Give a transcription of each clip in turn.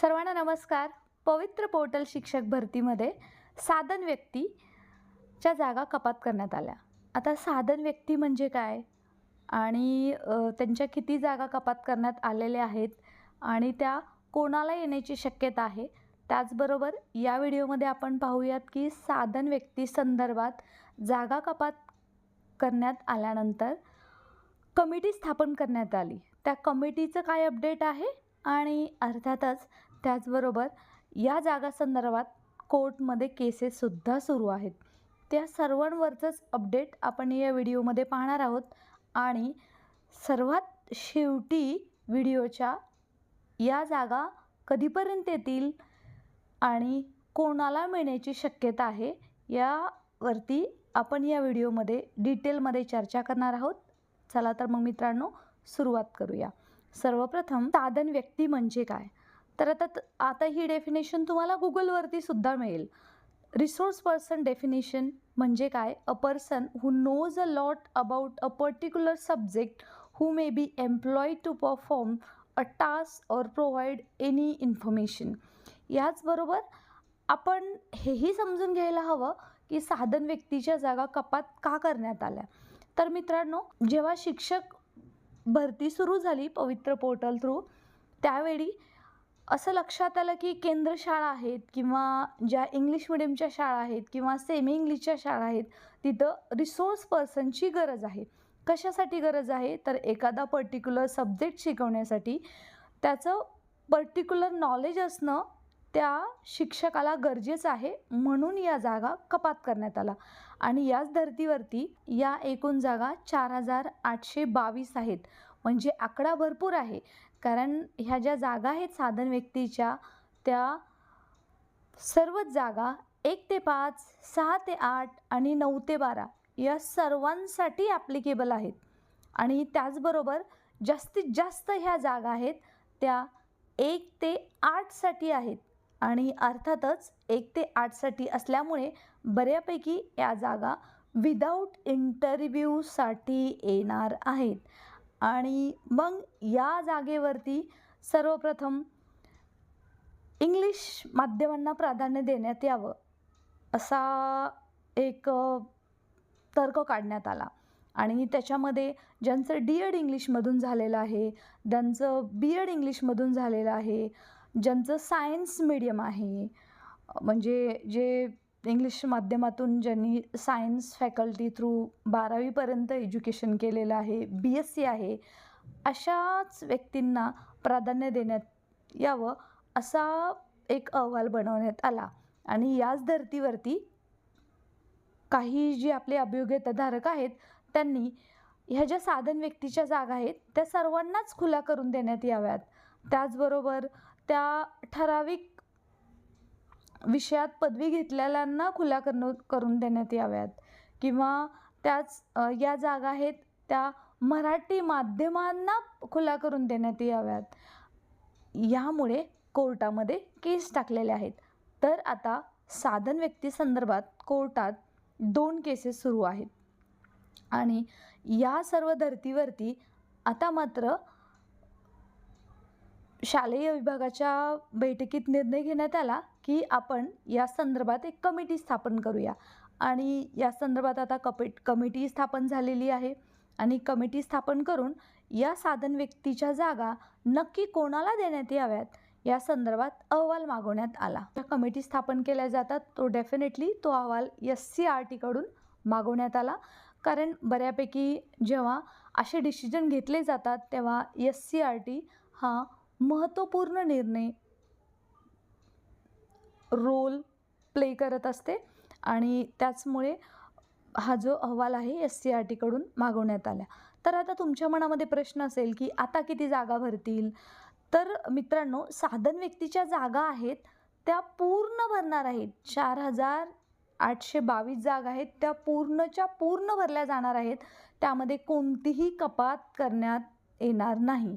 सर्वांना नमस्कार. पवित्र पोर्टल शिक्षक भरतीमध्ये साधन व्यक्तीच्या जागा कपात करण्यात आल्या. आता साधन व्यक्ती म्हणजे काय आणि त्यांच्या किती जागा कपात करण्यात आलेल्या आहेत आणि त्या कोणाला येण्याची शक्यता आहे. त्याचबरोबर या व्हिडिओमध्ये आपण पाहूयात की साधन व्यक्ती संदर्भात जागा कपात करण्यात आल्यानंतर कमिटी स्थापन करण्यात आली. त्या कमिटीचं काय अपडेट आहे आणि अर्थातच त्याचबरोबर या जागासंदर्भात कोर्टमध्ये केसेससुद्धा सुरू आहेत. त्या सर्वांवरचंच अपडेट आपण या व्हिडिओमध्ये पाहणार आहोत आणि सर्वात शेवटी व्हिडिओच्या या जागा कधीपर्यंत येतील आणि कोणाला मिळण्याची शक्यता आहे यावरती आपण या व्हिडिओमध्ये डिटेलमध्ये चर्चा करणार आहोत. चला तर मग मित्रांनो सुरुवात करूया. सर्वप्रथम साधन व्यक्ती म्हणजे काय, तर आता ही डेफिनेशन तुम्हाला गुगलवरती सुद्धा मिळेल. रिसोर्स पर्सन डेफिनेशन म्हणजे काय, a person who knows a lot about a particular subject who may be employed to perform a task or provide any information. याचबरोबर आपण हेही समजून घ्यायला हवं की साधन व्यक्तीच्या जागा कपात का करण्यात आल्या. तर मित्रांनो, जेव्हा शिक्षक भरती सुरू झाली पवित्र पोर्टल थ्रू, त्यावेळी असं लक्षात आलं की केंद्र शाळा आहेत किंवा ज्या इंग्लिश मिडियमच्या शाळा आहेत किंवा सेमी इंग्लिशच्या शाळा आहेत, तिथं रिसोर्स पर्सनची गरज आहे. कशासाठी गरज आहे, तर एखादा पर्टिक्युलर सब्जेक्ट शिकवण्यासाठी त्याचं पर्टिक्युलर नॉलेज असणं त्या शिक्षकाला गरजेचं आहे. म्हणून या जागा कपात करण्यात आला आणि याच धर्तीवरती या एकूण जागा 4822 आहेत. म्हणजे आकडा भरपूर आहे, कारण ह्या ज्या जागा आहेत साधन व्यक्तीच्या, त्या सर्वच जागा 1 ते 5, 6 ते 8 आणि 9 ते 12 या सर्वांसाठी ॲप्लिकेबल आहेत. आणि त्याचबरोबर जास्तीत जास्त ह्या जागा आहेत त्या 1 ते 8साठी आहेत. आणि अर्थातच 1 ते 8साठी असल्यामुळे बऱ्यापैकी या जागा विदाऊट इंटरव्ह्यूसाठी येणार आहेत. आणि मग या जागेवरती सर्वप्रथम इंग्लिश माध्यमांना प्राधान्य देण्यात यावं असा एक तर्क काढण्यात आला. आणि त्याच्यामध्ये ज्यांचं डी.एड इंग्लिशमधून झालेलं आहे, ज्यांचं बी.एड इंग्लिशमधून झालेलं आहे, ज्यांचं सायन्स मीडियम आहे, म्हणजे जे इंग्लिश माध्यमातून ज्यांनी सायन्स फॅकल्टी थ्रू 12वीपर्यंत एज्युकेशन केलेलं आहे, BSc आहे, अशाच व्यक्तींना प्राधान्य देण्यात यावं असा एक अहवाल बनवण्यात आला. आणि याच धर्तीवरती काही जी आपले अभियोग्यताधारक आहेत त्यांनी ह्या ज्या साधन व्यक्तीच्या जागा आहेत त्या सर्वांनाच खुल्या करून देण्यात याव्यात. त्याचबरोबर त्या ठराविक विषयात पदवी घेतलेल्यांना खुल्या करून देण्यात याव्यात किंवा त्याच या जागा आहेत त्या मराठी माध्यमांना खुल्या करून देण्यात याव्यात. यामुळे कोर्टामध्ये केस टाकलेले आहेत. तर आता साधन व्यक्ती संदर्भात कोर्टात 2 केसेस सुरू आहेत. आणि या सर्व धर्तीवरती आता मात्र शालेय विभागाच्या बैठकीत निर्णय घेण्यात आला की आपण या संदर्भात एक कमिटी स्थापन करूया. आणि या संदर्भात आता कमिटी स्थापन झालेली आहे आणि कमिटी स्थापन करून या साधन व्यक्तीच्या जागा नक्की कोणाला देण्यात याव्यात या संदर्भात अहवाल मागवण्यात आला. त्या कमिटी स्थापन केल्या जातात, तो डेफिनेटली तो अहवाल SCRTकडून मागवण्यात आला. कारण बऱ्यापैकी जेव्हा असे डिसिजन घेतले जातात तेव्हा SCRT हा महत्त्वपूर्ण निर्णय रोल प्ले करत असते आणि त्याचमुळे हा जो अहवाल आहे SCRTकडून मागवण्यात आला. तर आता तुमच्या मनामध्ये प्रश्न असेल की आता किती जागा भरतील. तर मित्रांनो, साधन व्यक्तीच्या जागा आहेत त्या पूर्ण भरणार आहेत. 4822 जागा आहेत त्या पूर्णच्या पूर्ण भरल्या जाणार आहेत. त्यामध्ये कोणतीही कपात करण्यात येणार नाही.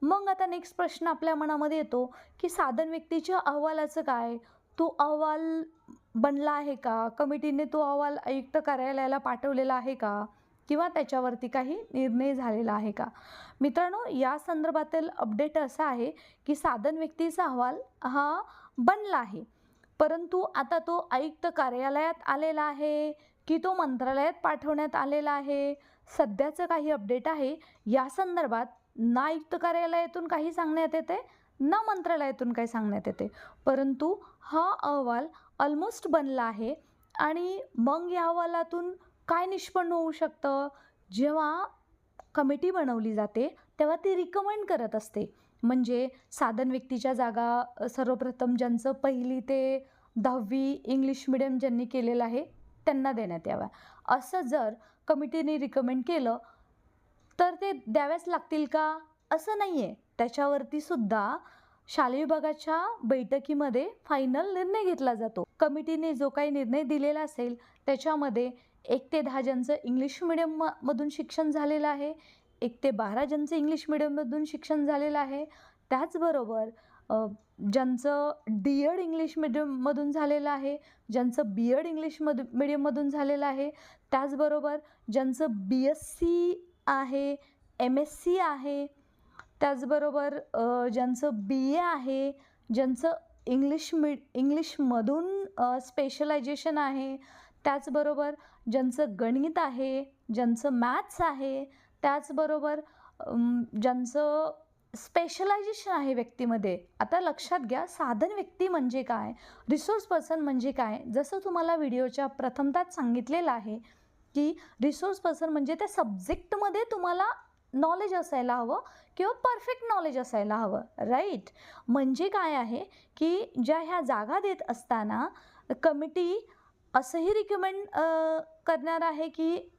मग आता नेक्स्ट प्रश्न आपल्या मनामध्ये येतो की साधन व्यक्तीच्या अहवालाचं काय, तो अहवाल बनला आहे का, कमिटीने तो अहवाल आयुक्त कार्यालयाला पाठवलेला आहे का. किंवा त्याच्यावरती काही निर्णय झालेला आहे का? मित्रांनो, या संदर्भातील अपडेट असा आहे की साधन व्यक्तीचा अहवाल हा बनला आहे, परंतु आता तो आयुक्त कार्यालयात आलेला आहे की तो मंत्रालयात पाठवण्यात आलेला आहे, सध्याचं काही अपडेट आहे या संदर्भात ना आयुक्त कार्यालयातून काही सांगण्यात येते ना मंत्रालयातून काही सांगण्यात येते, परंतु हा अहवाल ऑलमोस्ट बनला आहे. आणि मग या अहवालातून काय निष्पन्न होऊ शकतं? जेव्हा कमिटी बनवली जाते तेव्हा ती रिकमेंड करत असते, म्हणजे साधन व्यक्तीच्या जागा सर्वप्रथम ज्यांचं 1ली ते 10वी इंग्लिश मिडियम ज्यांनी केलेलं आहे त्यांना देण्यात याव्या. असं जर कमिटीने रिकमेंड केलं तर ते द्याव्याच लागतील का? असं नाही आहे. त्याच्यावरती सुद्धा शालेय विभागाच्या बैठकीमध्ये फायनल निर्णय घेतला जातो. कमिटीने जो काही निर्णय दिलेला असेल त्याच्यामध्ये 1 ते 10 ज्यांचं इंग्लिश मिडियममधून शिक्षण झालेलं आहे, 1 ते 12 ज्यांचं इंग्लिश मिडियममधून शिक्षण झालेलं आहे, त्याचबरोबर ज्यांचं डी.एड इंग्लिश मिडियममधून झालेलं आहे, ज्यांचं बी.एड इंग्लिश मिडियममधून झालेलं आहे, त्याचबरोबर ज्यांचं B.Sc आहे, M.Sc आहे, त्याचबरोबर ज्यांचं BA आहे, ज्यांचं इंग्लिशमधून स्पेशलायझेशन आहे, त्याचबरोबर ज्यांचं गणित आहे, ज्यांचं मॅथ्स आहे, त्याचबरोबर ज्यांचं स्पेशलायझेशन आहे व्यक्तीमध्ये. आता लक्षात घ्या, साधन व्यक्ती म्हणजे काय, रिसोर्स पर्सन म्हणजे काय. जसं तुम्हाला व्हिडिओच्या प्रथमतःच सांगितलेलं आहे की रिसोर्स पर्सन म्हणजे त्या सब्जेक्टमध्ये तुम्हाला नॉलेज असायला हवं किंवा परफेक्ट नॉलेज असायला हवं, राईट. म्हणजे काय आहे की ज्या ह्या जागा देत असताना कमिटी असंही रिकमेंड करणार आहे की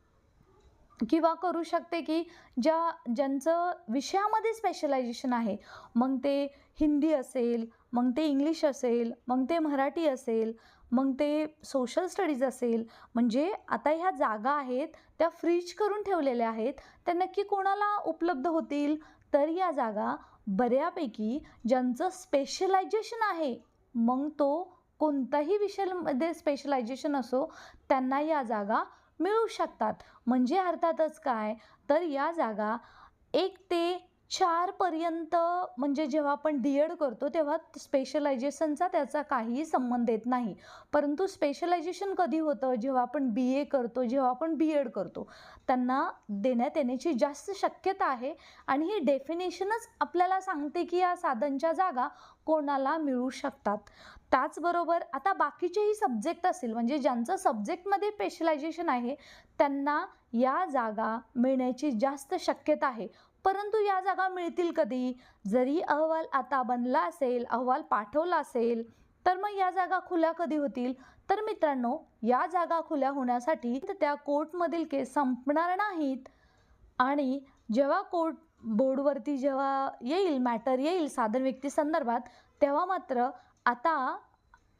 किंवा करू शकते की ज्यांचं विषयामध्ये स्पेशलायझेशन आहे, मग ते हिंदी असेल, मग ते इंग्लिश असेल, मग ते मराठी असेल, मग ते सोशल स्टडीज असेल, म्हणजे आता ह्या जागा आहेत त्या फ्रीज करून ठेवलेल्या आहेत, त्या नक्की कोणाला उपलब्ध होतील? तर या जागा बऱ्यापैकी ज्यांचं स्पेशलायझेशन आहे, मग तो कोणताही विषयामध्ये स्पेशलायझेशन असो, त्यांना या जागा मिळू शकतात. म्हणजे अर्थातच काय, तर या जागा 1 ते 4 पर्यंत, म्हणजे जेव्हा आपण डी.एड करतो तेव्हा स्पेशलायझेशनचा त्याचा काहीही संबंध येत नाही, परंतु स्पेशलायझेशन कधी होतं? जेव्हा आपण BA करतो, जेव्हा आपण B.एड करतो, त्यांना देण्यात येण्याची जास्त शक्यता आहे. आणि ही डेफिनेशनच आपल्याला सांगते की या साधनच्या जागा कोणाला मिळू शकतात. त्याचबरोबर आता बाकीचेही सब्जेक्ट असेल, म्हणजे ज्यांचं सब्जेक्टमध्ये स्पेशलायझेशन आहे त्यांना या जागा मिळण्याची जास्त शक्यता आहे. परंतु या जागा मिळतील कधी? जरी अहवाल आता बनला असेल, अहवाल पाठवला असेल, तर मग या जागा खुल्या कधी होतील? तर मित्रांनो, या जागा खुल्या होण्यासाठी त्या कोर्टमधील केस संपणार नाहीत आणि जेव्हा कोर्ट बोर्डवरती जेव्हा येईल, मॅटर येईल साधन व्यक्ती संदर्भात, तेव्हा मात्र आता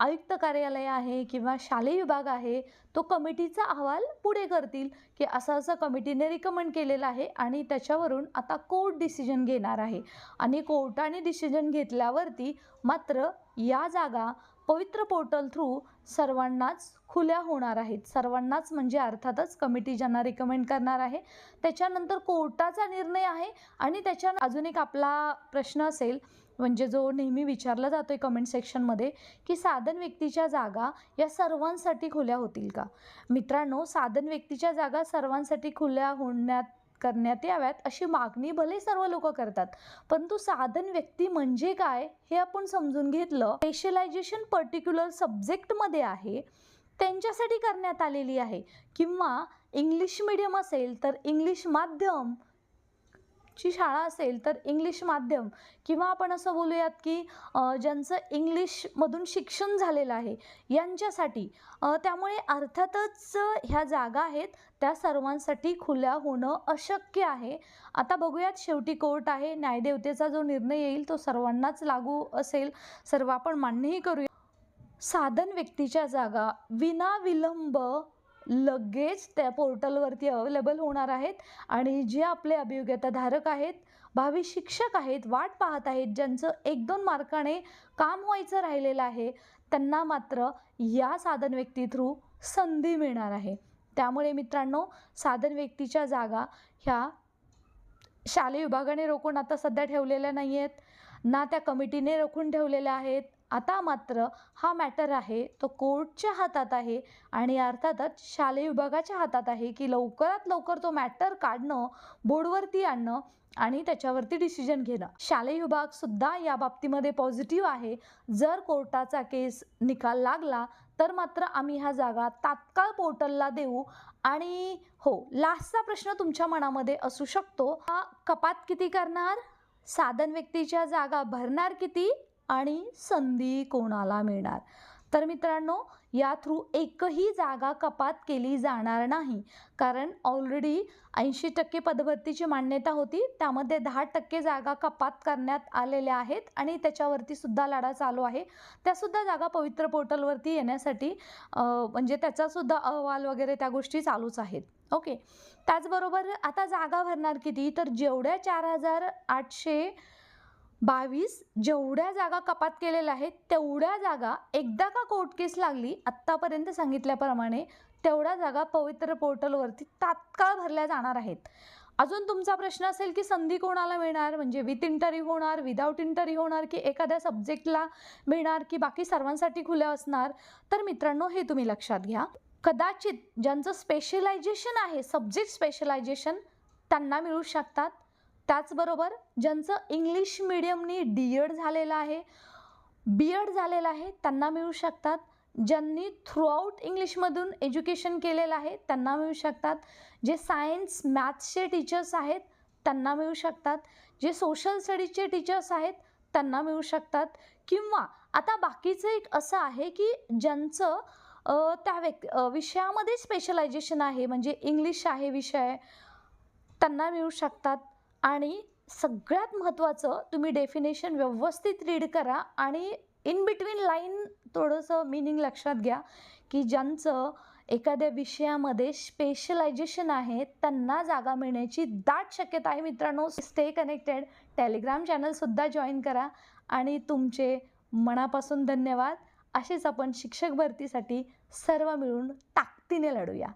आयुक्त कार्यालय आहे किंवा शालेय विभाग आहे, तो कमिटीचा अहवाल पुढे करतील की असं असं कमिटीने रिकमेंड केलेलं आहे आणि त्याच्यावरून आता कोर्ट डिसिजन घेणार आहे. आणि कोर्टाने डिसिजन घेतल्यावरती मात्र या जागा पवित्र पोर्टल थ्रू सर्वांनाच खुल्या होणार आहेत. सर्वांनाच म्हणजे अर्थातच कमिटी ज्यांना रिकमेंड करणार आहे त्याच्यानंतर कोर्टाचा निर्णय आहे. आणि त्याच्या अजून एक आपला प्रश्न असेल, म्हणजे जो नेहमी विचारला जातोय कमेंट सेक्शनमध्ये, की साधन व्यक्तीच्या जागा या सर्वांसाठी खुल्या होतील का? मित्रांनो, साधन व्यक्तीच्या जागा सर्वांसाठी खुल्या करण्यात याव्यात अशी मागणी भले सर्व लोक करतात, परंतु साधन व्यक्ती म्हणजे काय हे आपण समजून घेतलं. स्पेशलायझेशन पर्टिक्युलर सब्जेक्टमध्ये आहे त्यांच्यासाठी करण्यात आलेली आहे, किंवा इंग्लिश मीडियम असेल तर इंग्लिश माध्यम ची शाळा असेल तर इंग्लिश माध्यम, किंवा आपण असं बोलूयात की ज्यांचं इंग्लिशमधून शिक्षण झालेलं आहे यांच्यासाठी. त्यामुळे अर्थातच ह्या जागा आहेत त्या सर्वांसाठी खुल्या होणं अशक्य आहे. आता बघूयात, शेवटी कोर्ट आहे, न्यायदेवतेचा जो निर्णय येईल तो सर्वांनाच लागू असेल, सर्व आपण मान्यही करूया. साधन व्यक्तीच्या जागा विनाविलंब लगेच त्या पोर्टलवरती अवेलेबल होणार आहेत. आणि जे आपले अभियोग्यताधारक आहेत, भावी शिक्षक आहेत, वाट पाहत आहेत, ज्यांचं 1-2 मार्काने काम व्हायचं राहिलेलं आहे, त्यांना मात्र या साधन व्यक्ती थ्रू संधी मिळणार आहे. त्यामुळे मित्रांनो, साधन व्यक्तीच्या जागा ह्या शालेय विभागाने रोखून आता सध्या ठेवलेल्या नाही आहेत, ना त्या कमिटीने रोखून ठेवलेल्या आहेत. आता मात्र हा मॅटर आहे तो कोर्टच्या हातात आहे आणि अर्थातच शालेय विभागाच्या हातात आहे की लवकरात लवकर तो मॅटर काढणं, बोर्डवरती आणणं आणि त्याच्यावरती डिसिजन घेणं. शालेय विभाग सुद्धा या बाबतीमध्ये पॉझिटिव्ह आहे. जर कोर्टाचा केस निकाल लागला तर मात्र आम्ही ह्या जागा तात्काळ पोर्टलला देऊ. आणि हो, लास्टचा प्रश्न तुमच्या मनामध्ये असू शकतो, हा कपात किती करणार, साधन व्यक्तीच्या जागा भरणार किती आणि संधी कोणाला मिळणार? तर मित्रांनो, या थ्रू एकही जागा कपात केली जाणार नाही, कारण ऑलरेडी 80% पदभरतीची मान्यता होती, त्यामध्ये 10% जागा कपात करण्यात आलेल्या आहेत आणि त्याच्यावरती सुद्धा लढा चालू आहे. त्यासुद्धा जागा पवित्र पोर्टलवरती येण्यासाठी म्हणजे त्याचासुद्धा अहवाल वगैरे त्या गोष्टी चालूच आहेत. ओके. त्याचबरोबर आता जागा भरणार किती, तर जेवढ्या 4822 जेवढ्या जागा कपात केलेल्या आहेत तेवढ्या जागा एकदा का कोर्ट केस लागली आत्तापर्यंत सांगितल्याप्रमाणे तेवढ्या जागा पवित्र पोर्टलवरती तात्काळ भरल्या जाणार आहेत. अजून तुमचा प्रश्न असेल की संधी कोणाला मिळणार, म्हणजे विथ इंटरव्ह्यू होणार, विदाऊट इंटरव्ह्यू होणार, की एखाद्या सब्जेक्टला मिळणार की बाकी सर्वांसाठी खुल्या असणार? तर मित्रांनो, हे तुम्ही लक्षात घ्या, कदाचित ज्यांचं स्पेशलायझेशन आहे, सब्जेक्ट स्पेशलायझेशन, त्यांना मिळू शकतात. त्याचबरोबर ज्यांचं इंग्लिश मीडियमनी D.Ed झालेलं आहे, B.Ed झालेलं आहे, त्यांना मिळू शकतात. ज्यांनी थ्रूआउट इंग्लिशमधून एज्युकेशन केलेलं आहे त्यांना मिळू शकतात. जे सायन्स मॅथ्सचे टीचर्स आहेत त्यांना मिळू शकतात. जे सोशल स्टडीजचे टीचर्स आहेत त्यांना मिळू शकतात. किंवा आता बाकीचं एक असं आहे की ज्यांचं त्या विषयामध्ये स्पेशलायझेशन आहे, म्हणजे इंग्लिश आहे विषय, त्यांना मिळू शकतात. आणि सगळ्यात महत्त्वाचं, तुम्ही डेफिनेशन व्यवस्थित रीड करा आणि इन बिटवीन लाईन थोडंसं मीनिंग लक्षात घ्या की ज्यांचं एखाद्या विषयामध्ये स्पेशलायझेशन आहे त्यांना जागा मिळण्याची दाट शक्यता आहे. मित्रांनो, स्टे कनेक्टेड. टेलिग्राम चॅनलसुद्धा जॉईन करा आणि तुमचे मनापासून धन्यवाद. असेच आपण शिक्षक भरतीसाठी सर्व मिळून ताकदीने लढूया.